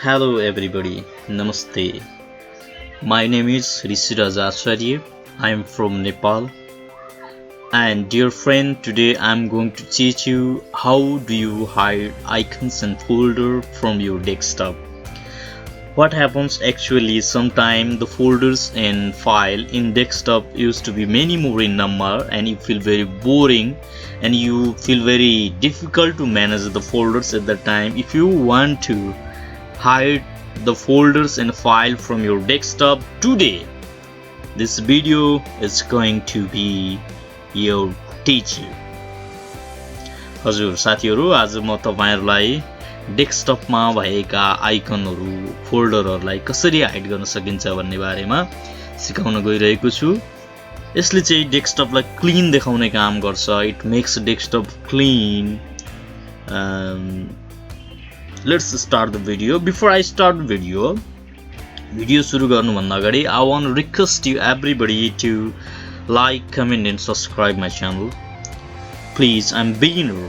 Hello everybody, Namaste. My name is Risiraj Acharya. I am from Nepal. And dear friend, today I am going to teach you how do you hide icons and folder from your desktop. What happens actually, sometimes the folders and file in desktop used to be many more in number and you feel very boring and you feel very difficult to manage the folders at the time. If you want to hide the folders and file from your desktop today, this video is going to be your teacher. हजुर साथीहरु, आज म तपाईहरुलाई डेस्कटपमा भएका आइकनहरु फोल्डरहरुलाई कसरी hide गर्न सकिन्छ भन्ने बारेमा सिकाउन गइरहेको छु। यसले चाहिँ डेस्कटपलाई क्लीन देखाउने काम गर्छ। It makes desktop clean. Let's start the video. Before I start the video सुरु गर्नु भन्दा अगाडि I want to request you everybody to like, comment and subscribe my channel. Please, I'm beginner.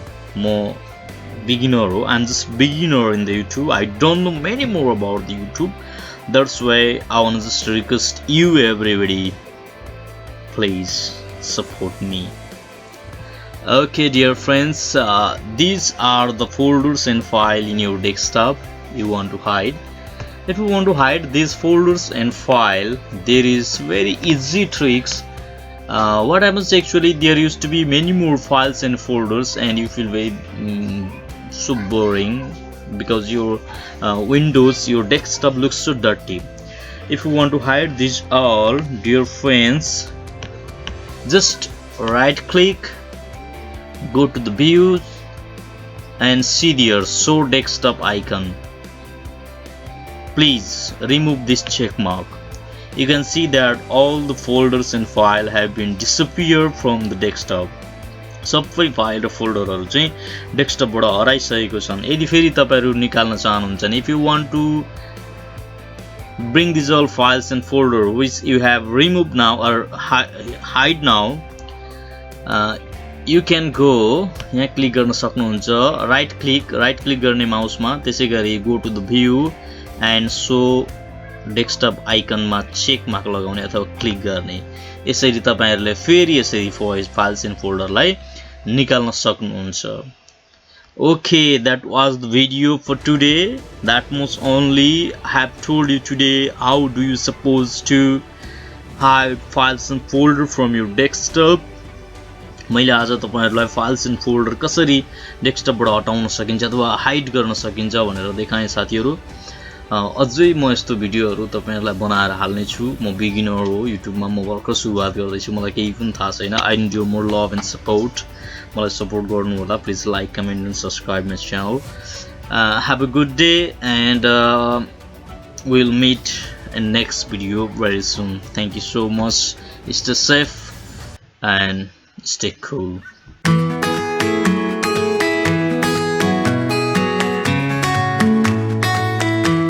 I'm just beginner in the YouTube. I don't know many more about the YouTube. That's why I want to just request you everybody. Please support me. Okay dear friends, these are the folders and file in your desktop you want to hide. If you want to hide these folders and file, there is very easy tricks. What happens actually, there used to be many more files and folders and you feel very so boring because your Windows, your desktop looks so dirty. If you want to hide these all, dear friends, just right click, go to the views and see there show desktop icon. Please remove this check mark. You can see that all the folders and file have been disappeared from the desktop. सबै file र फोल्डरहरु चाहिँ डेस्कटपबाट हराइसकेको छन्। यदि फेरि तपाईहरु निकाल्न चाहनुहुन्छ भने, if you want to bring these all files and folder which you have removed now or hide now, you can go यहाँ क्लिक गर्न सक्नुहुन्छ। राइट क्लिक गर्ने माउसमा, त्यसैगरी go to the view and show desktop आइकनमा check mark लगाउने अथवा click गर्ने। यसरी तपाईहरुले फेरि यसरी फाइल्स एन्ड फोल्डरलाई निकाल्न सक्नुहुन्छ। Okay, that was the video for today. That most only have told you today how do you supposed to hide files and folder from your desktop. मैले आज तपाईहरुलाई फाइल्स एन्ड फोल्डर कसरी डेस्कटपबाट हटाउन सकिन्छ अथवा hide गर्न सकिन्छ भनेर देखाएँ साथीहरु। अझै म यस्तो भिडियोहरु तपाईहरुलाई बनाएर हाल्ने छु। म बिगिनर हो, युट्युबमा म भर्खर सुरुवात गर्दैछु, मलाई केही पनि थाहा छैन। I need your more love and support. मलाई सपोर्ट गर्नु होला। Please like, comment end subscribe my channel. Have a good day end we'll meet in next video very soon. Thank you so much. Stay safe and stay cool.